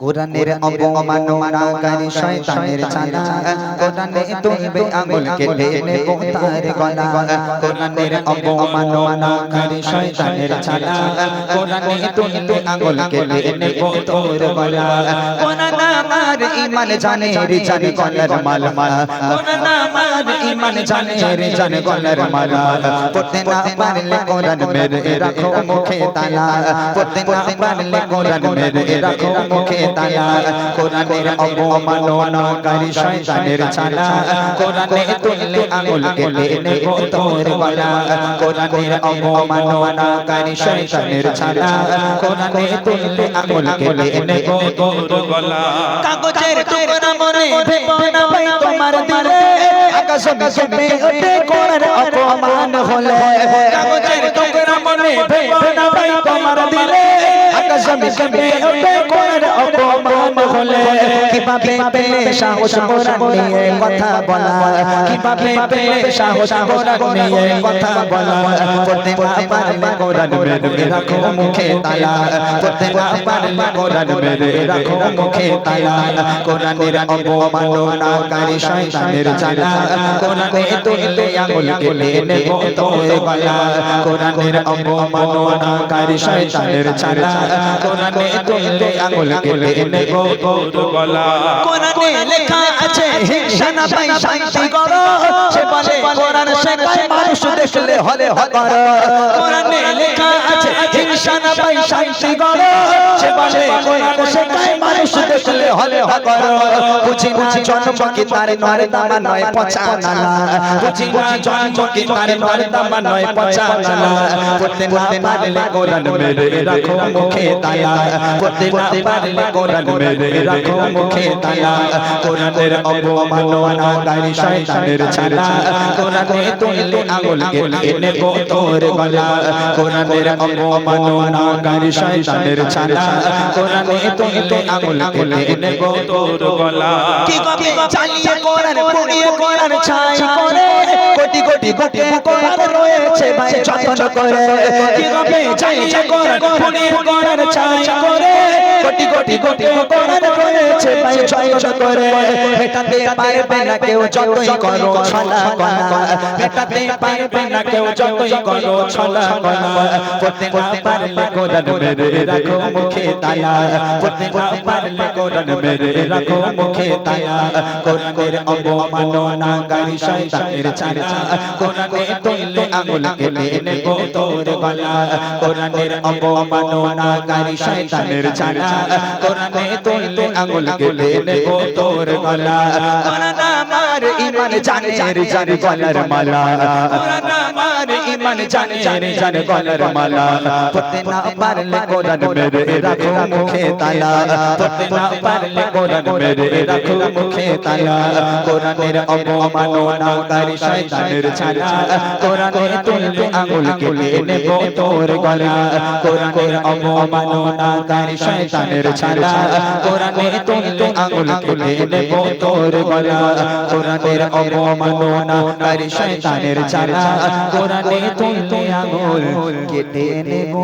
কোরআনের অবমাননাকারী শয়তানের চালা কোরআনে তুলবে আঙুল কেটে নেব তার গলা কোরআনের অবমাননাকারী শয়তানের চালা কোরআনে তুলবে আঙুল কেটে নেব তোর গলা কোরআন আমার ঈমান জানে রে জানে গলার মালা কোরআন আমার ঈমান জানে রে জানে গলার মালা পড়তে না পারলে কোরআন মেরে রাখো মুখে তালা পড়তে না পারলে কোরআন মেরে রাখো মুখে তালা কোরআনের অবমাননাকারী শয়তানের চালা কোরআনে তুললে আঙুল কেটে নেব তোর গলা কোরআনের অবমাননাকারী শয়তানের চালা কোরআনে তুললে আঙুল কেটে নেব তোর গলা কাগজের টুকরা মনে ভেবো না ভাই তোমার দিলে আকাশ কেঁপে ওঠে কোরআনের অপমান হলে কাগজের টুকরা মনে ভেবো না ভাই তোমার দিলে আকাশ কেঁপে ওঠে কোরআনের অপমান হলে কিভাবে পেলে সাহস কোরআন নিয়ে কথা বলা কিভাবে পেলে সাহস কোরআন নিয়ে কথা বলা পড়তে না পারলে কোরআন মেরে রাখো মুখে তালা পড়তে না পারলে কোরআন মেরে রাখো মুখে তালা কোরআনের অবমাননাকারী শয়তানের চালা কোরআনে তুললে আঙুল কেটে নেব তোর গলা কোরআনের অবমাননাকারী শয়তানের চালা কোরআনে তুললে আঙুল কেটে নেব তোর গলা কোরআনে লেখা আছে হিংসা না পাই শান্তি করো সে বলে কোরআন শেখায় মানুষ দেখলে হলে করো কোরআনে লেখা আছে হিংসা না পাই শান্তি করো সে বলে কোরআন শেখায় মানুষ দেখলে হলে করো বুঝি না জন্ম কি তার নরে দামা নয় পচা নালা বুঝি না জন্ম কি তার নরে দামা নয় পচা নালা পড়তে না পারলে কোরআন মেরে রাখো মুখে তালা পড়তে না পারলে কোরআন মেরে রাখো মুখে তালা কোরআনের অবমাননাকারী শয়তানের চালা কোরআনে তুললে আঙুল কেটে নেব তোর গলা কোরআনের অবমাননাকারী শয়তানের চালা কোরআনে তুললে আঙুল কেটে নেব তোর গলা কি কবে চালিয়ে কোরআন পুড়িয়ে কোরআন ছাই করে কোটি কোটি কোটি কোরআন রয়েছে ভাই যত্ন করে কি কবে চালিয়ে কোরআন পুড়িয়ে কোরআন ছাই করে কোটি কোটি কোটি কোরআন রয়েছে ভাই যত্ন করে মেটাতে পারবে না কেউ যতই করো ছলা কলা মেটাতে পারবে না কেউ যতই করো ছলা কলা পড়তে না পারলে কোরআন মেরে রাখো মুখে তালা পড়তে না পারলে কোরআন মেরে রাখো মুখে তালা কোরআনের অবমাননাকারী শয়তানের চালা কোরআনে তুললে আঙুল কেটে নেব তোর গলা কোরআনের অবমাননাকারী শয়তানের চালা কোরআনে তুললে আঙুল কেটে নেব তোর গলা কোরআন আমার ঈমান জানে রে জানে গলার মালা কোরআন আমার ঈমান জানে রে জানে গলার মালা পড়তে না পারলে কোরআন মেরে রাখো মুখে তালা পড়তে না পারলে কোরআন মেরে রাখো মুখে তালা কোরআনের অবমাননাকারী শয়তানের চালা কোরআনে তুললে আঙুল কেটে নেব তোর গলা কোরআনের অবমাননাকারী শয়তানের চালা কোরআনে তুললে আঙুল কেটে নেব তোর গলা কোরআনের অবমাননাকারী শয়তানের চালা কোরআনে তুললে আঙুল কেটে নেব